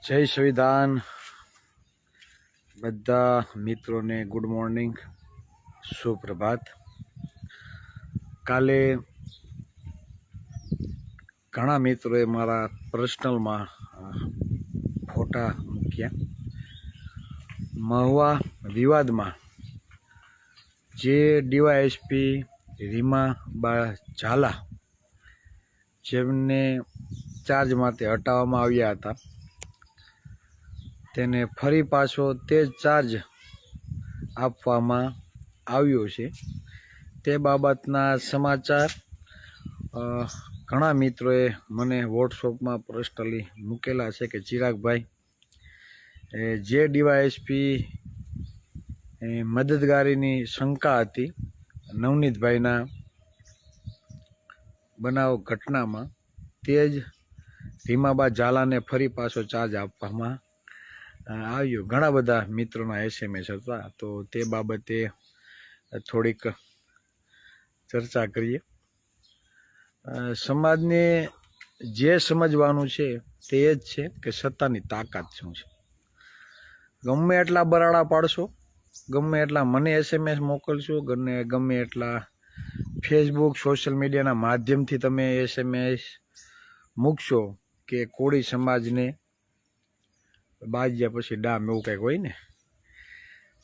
જય સંવિધાન બધા મિત્રોને ગુડ મોર્નિંગ, સુપ્રભાત। કાલે ઘણા મિત્રોએ મારા પર્સનલમાં ફોટા મૂક્યા। મહુવા વિવાદમાં જે ડીવાયએસપી રીમાબા ઝાલા જેમને ચાર્જમાંથી હટાવવામાં આવ્યા હતા તેને ફરી પાછો તે જ ચાર્જ આપવામાં આવ્યો છે। તે બાબતના સમાચાર ઘણા મિત્રોએ મને વોટ્સઅપમાં પર્સનલી મૂકેલા છે કે ચિરાગભાઈ, જે ડીવાયએસપી મદદગારીની શંકા હતી નવનીતભાઈના બનાવ ઘટનામાં, તે જ રીમાબા ઝાલાને ફરી પાછો ચાર્જ આપવામાં આવ્યો। ઘણા બધા મિત્રોના SMS હતા, તો તે બાબતે થોડીક ચર્ચા કરીએ। સમાજને જે સમજવાનું છે તે જ છે કે સત્તાની તાકાત શું છે। ગમે એટલા બરાડા પાડશો, ગમે એટલા મને SMS મોકલશો, ગમે એટલા ફેસબુક સોશિયલ મીડિયાના માધ્યમથી તમે SMS મૂકશો કે કોળી સમાજને બાજ્યા પછી ડામ એવું કંઈક હોય ને,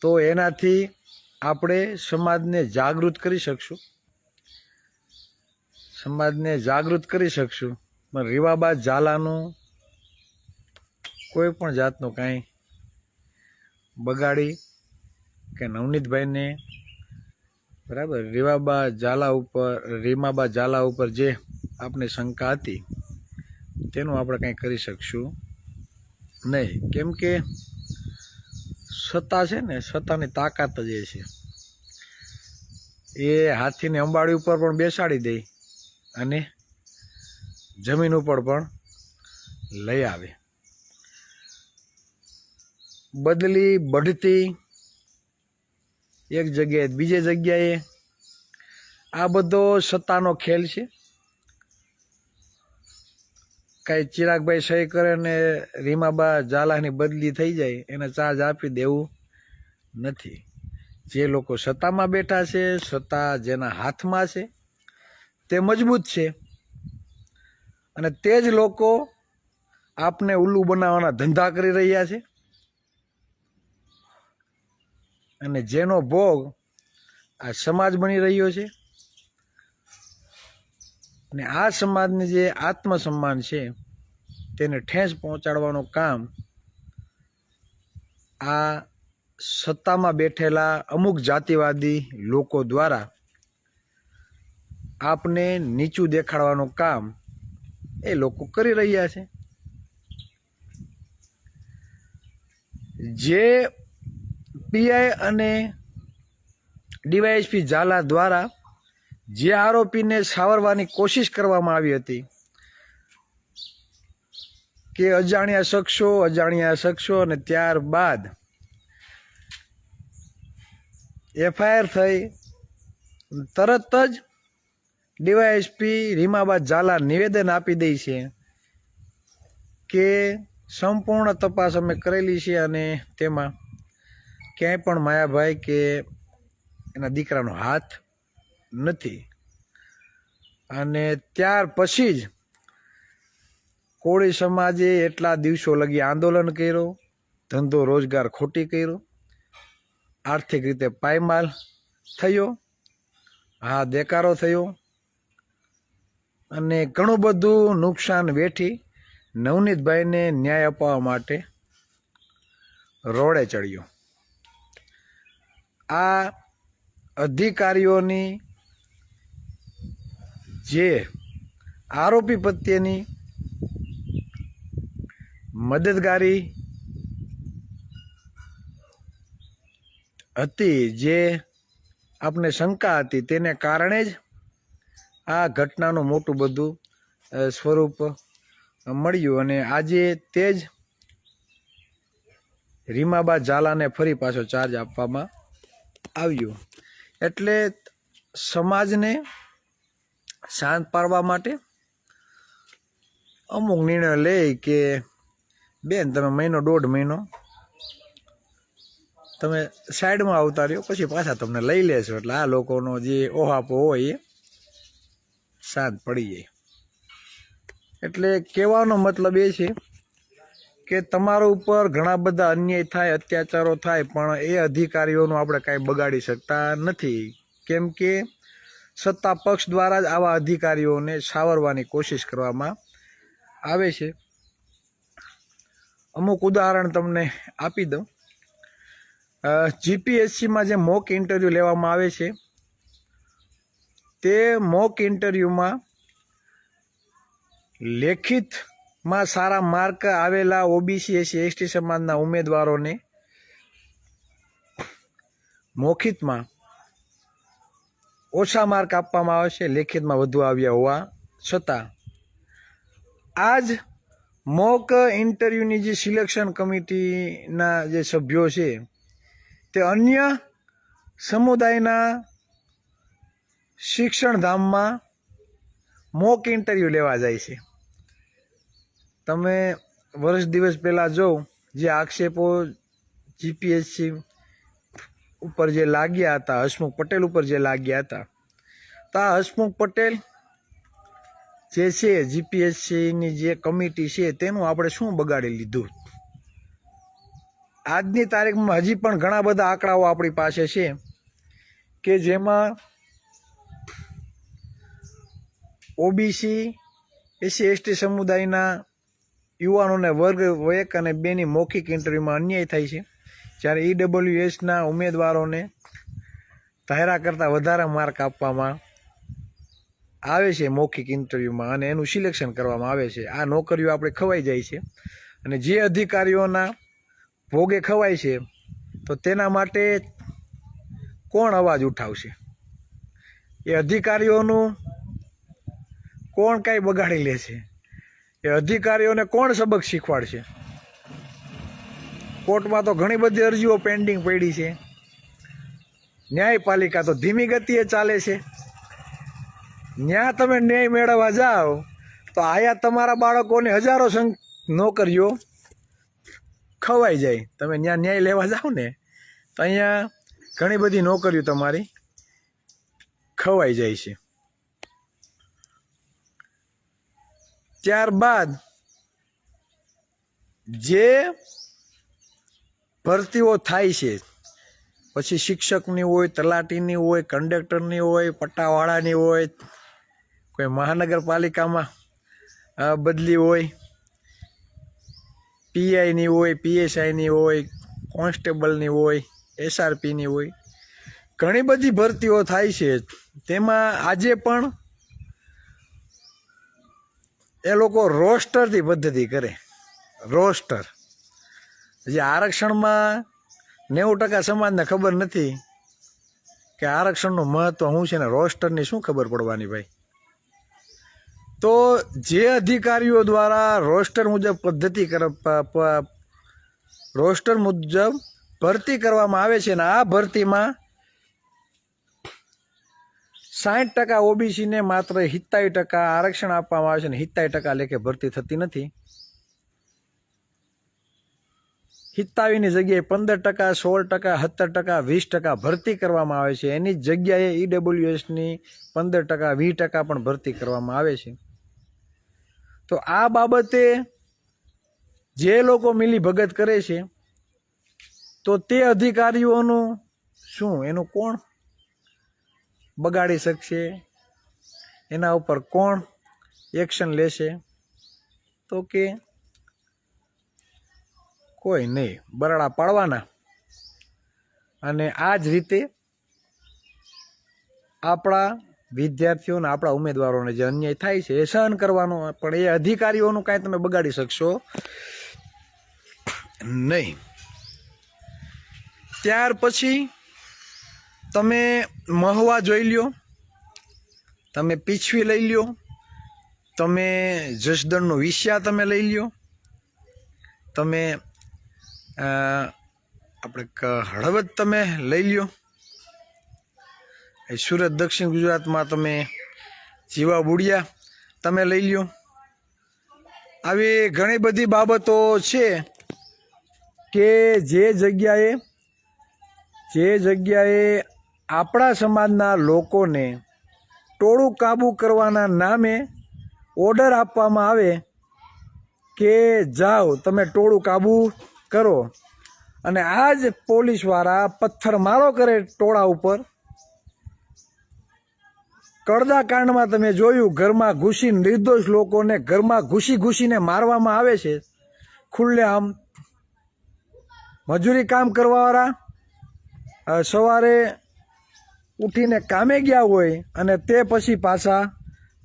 તો એનાથી આપણે સમાજને જાગૃત કરી શકશું, પણ રીમાબા ઝાલાનું કોઈ પણ જાતનું કાંઈ બગાડી કે નવનીતભાઈને બરાબર રીમાબા ઝાલા ઉપર જે આપણે શંકા હતી તેનું આપણે કંઈ કરી શકશું નહીં, કેમ કે સત્તા છે ને, સત્તાની તાકાત જ એ છે, એ હાથીને અંબાડી ઉપર પણ બેસાડી દે અને જમીન ઉપર પણ લઈ આવે। બદલી બઢતી એક જગ્યાએ બીજી જગ્યાએ, આ બધો સત્તાનો ખેલ છે। કાંઈ ચિરાગભાઈ સહી કરે ને રીમાબા ઝાલાની બદલી થઈ જાય, એને ચાર્જ આપી દેવું નથી। જે લોકો સત્તામાં બેઠા છે, સત્તા જેના હાથમાં છે તે મજબૂત છે, અને તે જ લોકો આપને ઉલ્લુ બનાવવાના ધંધા કરી રહ્યા છે, અને જેનો ભોગ આ સમાજ બની રહ્યો છે। અને આ સમાજની જે આત્મસન્માન છે તેને ઠેસ પહોંચાડવાનું કામ આ સત્તામાં બેઠેલા અમુક જાતિવાદી લોકો દ્વારા આપને નીચું દેખાડવાનું કામ એ લોકો કરી રહ્યા છે। જે પીઆઈ અને ડીવાયએસપી ઝાલા દ્વારા જે આરોપીને સાવરવાની કોશિશ કરવામાં આવી હતી કે અજાણ્યા શખ્સો, અને ત્યારબાદ FIR થઈ, તરત જ ડીવાયએસપી રીમાબા ઝાલા નિવેદન આપી દે છે કે સંપૂર્ણ તપાસ અમે કરેલી છે અને તેમાં ક્યાંય પણ માયાભાઈ કે એના દીકરાનો હાથ નથી। અને ત્યાર પછી જ કોળી સમાજે એટલા દિવસો લગી આંદોલન કર્યો, ધંધો રોજગાર ખોટી કર્યો, આર્થિક રીતે પાયમાલ થયો, હા દેકારો થયો, અને ઘણું બધું નુકસાન વેઠી નવનીતભાઈને ન્યાય અપાવવા માટે રોડે ચડ્યો। આ અધિકારીઓની જે આરોપી પ્રત્યેની મદદગારી હતી, જે આપને શંકા હતી, તેને કારણે જ આ ઘટનાનું મોટું બધું સ્વરૂપ મળ્યું, અને આજે તે જ રીમાબા ઝાલાને ફરી પાછો ચાર્જ આપવામાં આવ્યો। એટલે સમાજને શાંત પાડવા માટે અમુક નિર્ણય લે કે બેન તમે મહિનો દોઢ મહિનો તમે સાઈડમાં આવતા રહ્યો, પછી પાછા તમને લઈ લેશો એટલે આ લોકોનો જે ઓહાપો હોય એ શાંત પડી જાય. એટલે કહેવાનો મતલબ એ છે કે તમારા ઉપર ઘણા બધા અન્યાય થાય, અત્યાચારો થાય, પણ એ અધિકારીઓનું આપણે કાંઈ બગાડી શકતા નથી. કેમ કે સત્તા પક્ષ દ્વારા જ આવા અધિકારીઓને સાવરવાની કોશિશ કરવામાં આવે છે. અમુક ઉદાહરણ તમને આપી દઉં. જીપીએસસીમાં જે મોક ઇન્ટરવ્યૂ લેવામાં આવે છે, તે મોક ઇન્ટરવ્યૂમાં લેખિતમાં સારા માર્ક આવેલા ઓબીસી એસસી એસટી સમાજના ઉમેદવારોને મૌખિકમાં ઓછા માર્ક આપવામાં આવે છે, લેખિતમાં વધુ આવ્યા હોવા છતાં. આ જ મોક ઇન્ટરવ્યૂની જે સિલેક્શન કમિટીના જે સભ્યો છે તે અન્ય સમુદાયના શિક્ષણધામમાં મોક ઇન્ટરવ્યૂ લેવા જાય છે. તમે વર્ષ દિવસ પહેલાં જો જે આક્ષેપો જીપીએસસી ઉપર જે લાગ્યા હતા, હસમુખ પટેલ ઉપર જે લાગ્યા હતા, તો આ હસમુખ પટેલ જે છે જીપીએસસીની જે કમિટી છે તેનું આપણે શું બગાડી લીધું. આજની તારીખમાં હજી પણ ઘણા બધા આંકડાઓ આપણી પાસે છે કે જેમાં ઓબીસી એસસી એસટી સમુદાયના યુવાનોને વર્ગ 1 અને 2ની મૌખિક ઇન્ટરવ્યૂમાં અન્યાય થાય છે, જ્યારે ઈડબ્લ્યુએસના ઉમેદવારોને ધાર્યા કરતાં વધારે માર્ક આપવામાં આવે છે મૌખિક ઇન્ટરવ્યૂમાં, અને એનું સિલેક્શન કરવામાં આવે છે. આ નોકરીઓ આપણે ખવાઈ જાય છે, અને જે અધિકારીઓના ભોગે ખવાય છે તો તેના માટે કોણ અવાજ ઉઠાવશે? એ અધિકારીઓનું કોણ કાંઈ બગાડી લે છે? એ અધિકારીઓને કોણ સબક શીખવાડશે? કોર્ટમાં તો ઘણી બધી અરજીઓ પેન્ડિંગ પડી છે. ન્યાયપાલિકા તો ધીમી ગતિએ ચાલે છે. ત્યાં તમે ન્યાય મેળવવા જાઓ તો આયા તમારા બાળકોને હજારો નોકરીઓ ખવાઈ જાય. તમે ત્યાં ન્યાય લેવા જાઓ ને તો અહીંયા ઘણી બધી નોકરીઓ તમારી ખવાઈ જાય છે. ત્યારબાદ જે ભરતીઓ થાય છે, પછી શિક્ષકની હોય, તલાટીની હોય, કંડક્ટરની હોય, પટ્ટાવાળાની હોય, કોઈ મહાનગરપાલિકામાં બદલી હોય, પીઆઈની હોય, પીએસઆઈની હોય, કોન્સ્ટેબલની હોય, એસઆરપીની હોય, ઘણી બધી ભરતીઓ થાય છે. તેમાં આજે પણ એ લોકો રોસ્ટરથી પદ્ધતિ કરે. રોસ્ટર જે આરક્ષણમાં 90% સમાજને ખબર નથી કે આરક્ષણનું મહત્વ શું છે ને રોસ્ટરની શું ખબર પડવાની ભાઈ. તો જે અધિકારીઓ દ્વારા રોસ્ટર મુજબ રોસ્ટર મુજબ ભરતી કરવામાં આવે છે ને આ ભરતીમાં 60% ઓબીસીને માત્ર 27% આરક્ષણ આપવામાં આવે છે ને 27% લેખે ભરતી થતી નથી. 27ની જગ્યાએ 15%, 16%, 17%, 20% ભરતી કરવામાં આવે છે. એની જગ્યાએ ઈડબ્લ્યુએસની 15%, 20% પણ ભરતી કરવામાં આવે છે. તો આ બાબતે જે લોકો મિલીભગત કરે છે તો તે અધિકારીઓનું શું, એનું કોણ બગાડી શકશે? એના ઉપર કોણ એક્શન લેશે? તો કે કોઈ નહીં, બરાડા પાડવાના. અને આ જ રીતે આપણા વિદ્યાર્થીઓને, આપણા ઉમેદવારોને જે અન્યાય થાય છે એ સહન કરવાનો. પણ એ અધિકારીઓનું કાંઈ તમે બગાડી શકશો નહીં. ત્યાર પછી તમે મહુવા જોઈ લ્યો, તમે પીછવી લઈ લ્યો, તમે જસદણનું વિસ્યા તમે લઈ લ્યો, તમે આપણે હળવદ તમે લઈ લ્યો, સુરત દક્ષિણ ગુજરાતમાં તમે જીવા બુડિયા તમે લઈ લ્યો, આવી ઘણી બધી બાબતો છે કે જે જગ્યાએ આપણા સમાજના લોકોને ટોળું કાબુ કરવાના નામે ઓર્ડર આપવામાં આવે કે જાઓ તમે ટોળું કાબુ કરો, અને આ જ પોલીસવાળા પથ્થરમારો કરે ટોળા ઉપર. કડદા કાંડમાં તમે જોયું, ઘરમાં ઘૂસી નિર્દોષ લોકોને ઘરમાં ઘૂસીને મારવામાં આવે છે ખુલ્લેઆમ. મજૂરી કામ કરવાવાળા સવારે ઉઠીને કામે ગયા હોય અને તે પછી પાછા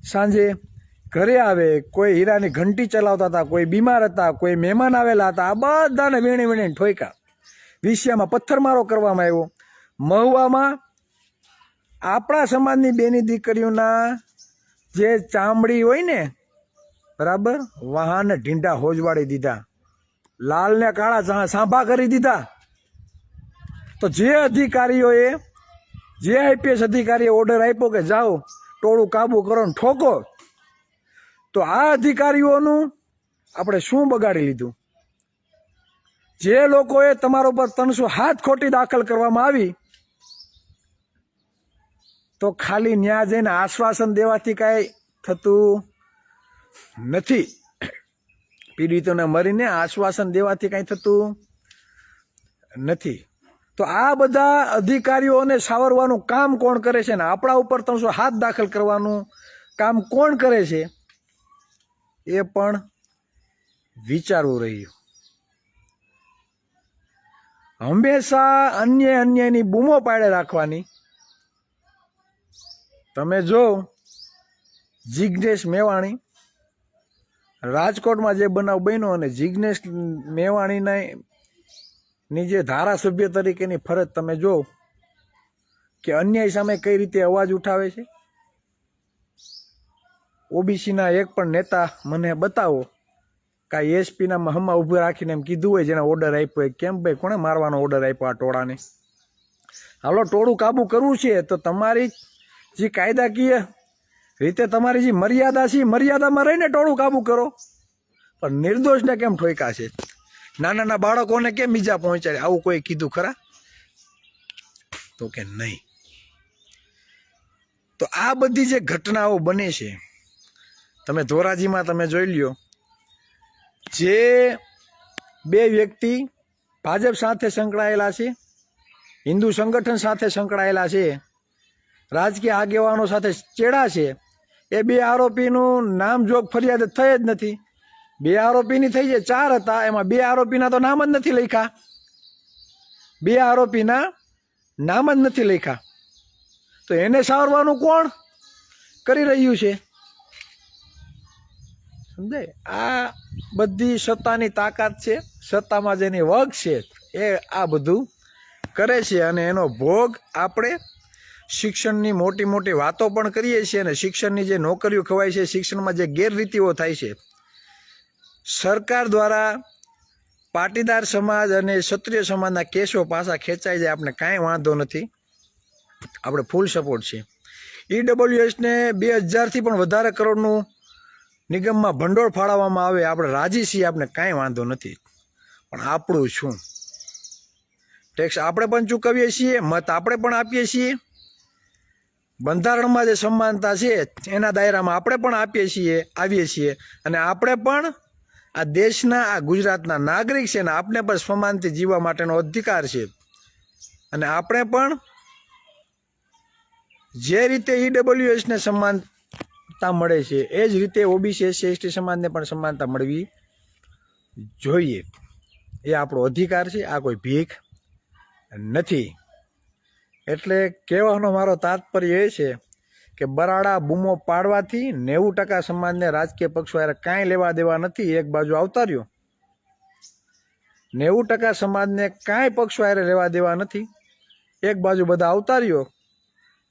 સાંજે ઘરે આવે. કોઈ હીરાની ઘંટી ચલાવતા હતા, કોઈ બીમાર હતા, કોઈ મહેમાન આવેલા હતા, આ બધાને વીણીને ઠોક્યા. વિષયામાં પથ્થરમારો કરવામાં આવ્યો. મહુવામાં આપણા સમાજની બેની દીકરીઓના જે ચામડી હોય ને, બરાબર, વાહન ઢીંડા હોજવાડી દીધા, લાલ ને કાળા સાંભા કરી દીધા. તો જે અધિકારીઓએ, જે આઈપીએસ અધિકારીએ ઓર્ડર આપ્યો કે જાઓ ટોળું કાબુ કરો ને ઠોકો, તો આ અધિકારીઓનું આપણે શું બગાડી લીધું? જે લોકોએ તમારા ઉપર 307 ખોટી દાખલ કરવામાં આવી, તો ખાલી ન્યા જઈને આશ્વાસન દેવાથી કાંઈ થતું નથી. પીડિતોને મરીને આશ્વાસન દેવાથી કાંઈ થતું નથી. તો આ બધા અધિકારીઓને સાવરવાનું કામ કોણ કરે છે ને આપણા ઉપર 307 દાખલ કરવાનું કામ કોણ કરે છે એ પણ વિચારવું રહ્યું. હંમેશા અન્યની બૂમો પાડે રાખવાની. તમે જો જિગ્નેશ મેવાણી, રાજકોટમાં જે બનાવ બન્યો અને જિગ્નેશ મેવાણીની જે ધારાસભ્ય તરીકેની ફરજ તમે જો કે અન્યાય સામે કઈ રીતે અવાજ ઉઠાવે છે. ઓબીસીના એક પણ નેતા મને બતાવો કાંઈ એસપીના મહમા ઊભું રાખીને એમ કીધું હોય જેને ઓર્ડર આપ્યો હોય, કેમ ભાઈ કોણે મારવાનો ઓર્ડર આપ્યો આ ટોળાને? હાલો ટોળું કાબુ કરવું છે તો તમારી જે કાયદાકીય રીતે તમારી જે મર્યાદા છે મર્યાદામાં રહીને ટોળું કાબુ કરો. પણ નિર્દોષને કેમ ઠોક્યા છે? નાના બાળકોને કેમ ઈજા પહોંચાડે? આવું કોઈ કીધું ખરા? તો કે નહીં. તો આ બધી જે ઘટનાઓ બને છે, તમે ધોરાજીમાં તમે જોઈ લ્યો, જે બે વ્યક્તિ ભાજપ સાથે સંકળાયેલા છે, હિન્દુ સંગઠન સાથે સંકળાયેલા છે, રાજકીય આગેવાનો સાથે ચેડા છે, એ બે આરોપીનું નામજોગ ફરિયાદ થઈ જ નથી. બે આરોપીની થઈ છે, 4 હતા, એમાં 2 આરોપીના તો નામ જ નથી લખ્યા. 2 આરોપીના નામ જ નથી લખ્યા. તો એને સારવાનું કોણ કરી રહ્યું છે? સમજાય? આ બધી સત્તાની તાકાત છે, સત્તામાં જેની વગ છે એ આ બધું કરે છે. અને એનો ભોગ આપણે શિક્ષણની મોટી વાતો પણ કરીએ છીએ, અને શિક્ષણની જે નોકરીઓ ખવાય છે, શિક્ષણમાં જે ગેરરીતિઓ થાય છે, સરકાર દ્વારા પાટીદાર સમાજ અને ક્ષત્રિય સમાજના કેસો પાછા ખેંચાઈ જાય, આપણે કાંઈ વાંધો નથી, આપણે ફૂલ સપોર્ટ છે. ઈડબ્લ્યુએસને 2000થી પણ વધારે કરોડનું નિગમમાં ભંડોળ ફાળવવામાં આવે, આપણે રાજી છીએ, આપણે કાંઈ વાંધો નથી. પણ આપણું શું? ટેક્સ આપણે પણ ચૂકવીએ છીએ, મત આપણે પણ આપીએ છીએ, બંધારણમાં જે સમાનતા છે એના દાયરામાં આપણે પણ આવીએ છીએ, અને આપણે પણ આ દેશના, આ ગુજરાતના નાગરિક છે ને આપણે પણ સમાનથી જીવવા માટેનો અધિકાર છે. અને આપણે પણ જે રીતે ઈડબ્લ્યુએસને સમાનતા મળે છે એ જ રીતે ઓબીસી SC ST સમાજને પણ સમાનતા મળવી જોઈએ. એ આપણો અધિકાર છે, આ કોઈ ભીખ નથી. એટલે કહેવાનો મારો તાત્પર્ય એ છે કે બરાડા બૂમો પાડવાથી 90% સમાજને રાજકીય પક્ષો યારે કાંઈ લેવા દેવા નથી. એક બાજુ આવતા રહ્યો, 90% સમાજને કાંઈ પક્ષો યારે લેવા દેવા નથી. એક બાજુ બધા આવતા રહ્યો,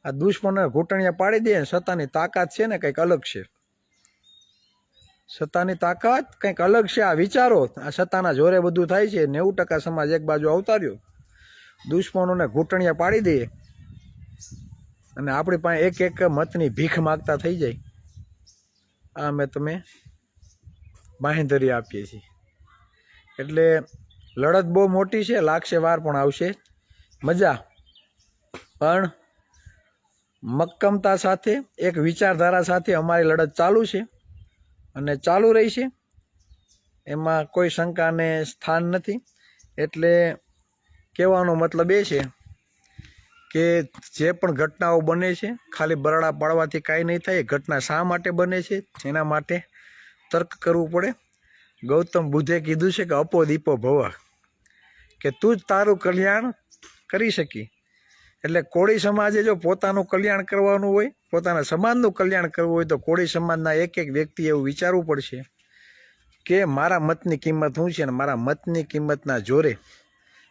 આ દુશ્મનોને ઘૂંટણિયા પાડી દે. સત્તાની તાકાત છે ને કંઈક અલગ છે. સત્તાની તાકાત કંઈક અલગ છે. આ વિચારો, આ સત્તાના જોરે બધું થાય છે. 90% સમાજ એક બાજુ આવતા રહ્યો, દુશ્મનોને ઘૂંટણિયા પાડી દે, અને આપણી પાસે એક મતની ભીખ માગતા થઈ જાય. આ મેં તમે બાંહેધરી આપીએ છીએ. એટલે લડત બહુ મોટી છે, લાગશે વાર પણ આવશે મજા, પણ મક્કમતા સાથે એક વિચારધારા સાથે અમારી લડત ચાલુ છે અને ચાલુ રહી છે. એમાં કોઈ શંકાને સ્થાન નથી. એટલે કહેવાનો મતલબ એ છે કે જે પણ ઘટનાઓ બને છે ખાલી બરાડા પાડવાથી કાંઈ નહીં થાય. એ ઘટના શા માટે બને છે એના માટે તર્ક કરવું પડે. ગૌતમ બુદ્ધે કીધું છે કે અપો દીપો ભવ, કે તું જ તારું કલ્યાણ કરી શકી. એટલે કોળી સમાજે જો પોતાનું કલ્યાણ કરવાનું હોય, પોતાના સમાજનું કલ્યાણ કરવું હોય તો કોળી સમાજના એક એક વ્યક્તિ એવું વિચારવું પડશે કે મારા મતની કિંમત શું છે, અને મારા મતની કિંમતના જોરે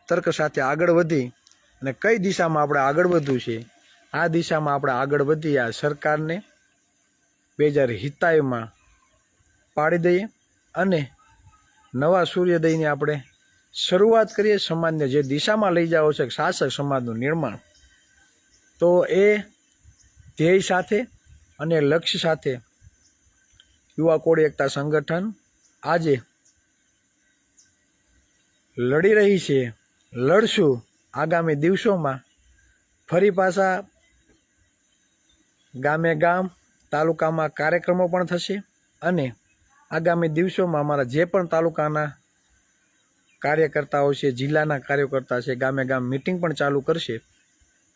તર્ક સાથે આગળ વધી અને કઈ દિશામાં આપણે આગળ વધવું છે, આ દિશામાં આપણે આગળ વધી આ સરકારને 2027માં પાડી દઈએ અને નવા સૂર્યોદયની આપણે શરૂઆત કરીએ. સમાજને જે દિશામાં લઈ જાવ છે શાસક સમાજનું નિર્માણ, તો એ ધ્યેય સાથે અને લક્ષ્ય સાથે યુવા કોળી એકતા સંગઠન આજે લડી રહી છે, લડશું. આગામી દિવસોમાં ફરી પાછા ગામે ગામ, તાલુકામાં કાર્યક્રમો પણ થશે અને આગામી દિવસોમાં અમારા જે પણ તાલુકાના કાર્યકર્તાઓ છે, જિલ્લાના કાર્યકર્તા છે, ગામે ગામ મિટિંગ પણ ચાલુ કરશે.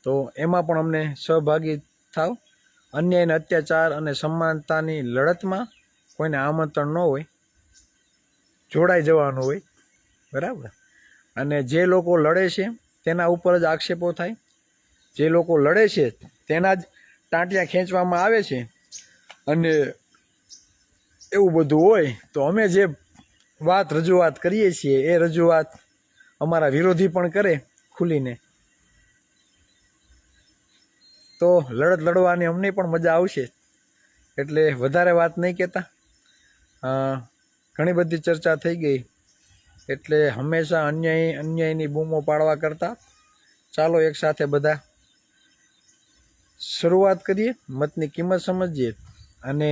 તો એમાં પણ અમને સહભાગી થાવ. અન્યાય અને અત્યાચાર અને સમાનતાની લડતમાં કોઈને આમંત્રણ ન હોય, જોડાઈ જવાનું હોય, બરાબર. અને જે લોકો લડે છે તેના ઉપર જ આક્ષેપો થાય, જે લોકો લડે છે તેના જ ટાંટિયા ખેંચવામાં આવે છે. અને એવું બધું હોય તો અમે જે રજૂઆત કરીએ છીએ એ રજૂઆત અમારા વિરોધી પણ કરે ખુલીને, તો લડત લડવાની અમને પણ મજા આવશે. એટલે વધારે વાત નહીં કહેતા, ઘણી બધી ચર્ચા થઈ ગઈ. એટલે હંમેશા અન્યાયની બૂમો પાડવા કરતાં ચાલો એક સાથે બધા શરૂઆત કરીએ, મતની કિંમત સમજીએ. અને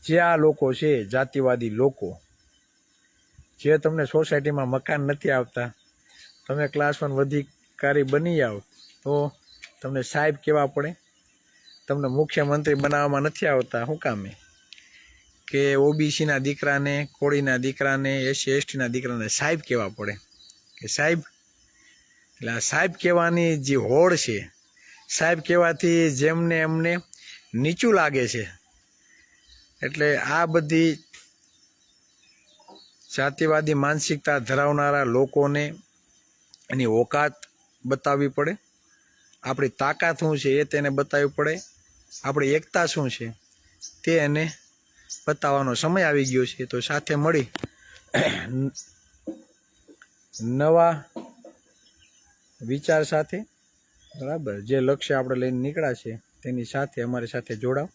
જે આ લોકો છે જાતિવાદી લોકો, જે તમને સોસાયટીમાં મકાન નથી આપતા, તમે ક્લાસ 1 અધિકારી બની જાઓ તો તમને સાહેબ કહેવા પડે. તમને મુખ્યમંત્રી બનાવવામાં નથી આવતા, શું કામે? કે ઓબીસીના દીકરાને, કોળીના દીકરાને, એસસી એસટીના દીકરાને સાહેબ કહેવા પડે કે સાહેબ. એટલે આ સાહેબ કહેવાની જે હોડ છે, સાહેબ કહેવાથી જેમને એમને નીચું લાગે છે. એટલે આ બધી જાતિવાદી માનસિકતા ધરાવનારા લોકોને એની ઓકાત બતાવવી પડે. આપણી તાકાત શું છે એ તેને બતાવવી પડે. આપણી એકતા શું છે તે એને બતાવવાનો સમય આવી ગયો છે. તો સાથે મળી નવા વિચાર સાથે, બરાબર, જે લક્ષ્ય આપણે લઈને નીકળ્યા છે તેની સાથે અમારી સાથે જોડાવ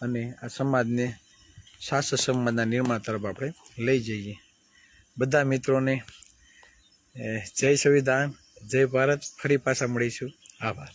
અને આ સમાજને શાસક સમાજના નિર્માણ તરફ આપણે લઈ જઈએ. બધા મિત્રોને જય સંવિધાન, જય ભારત. ફરી પાછા મળીશું. આભાર.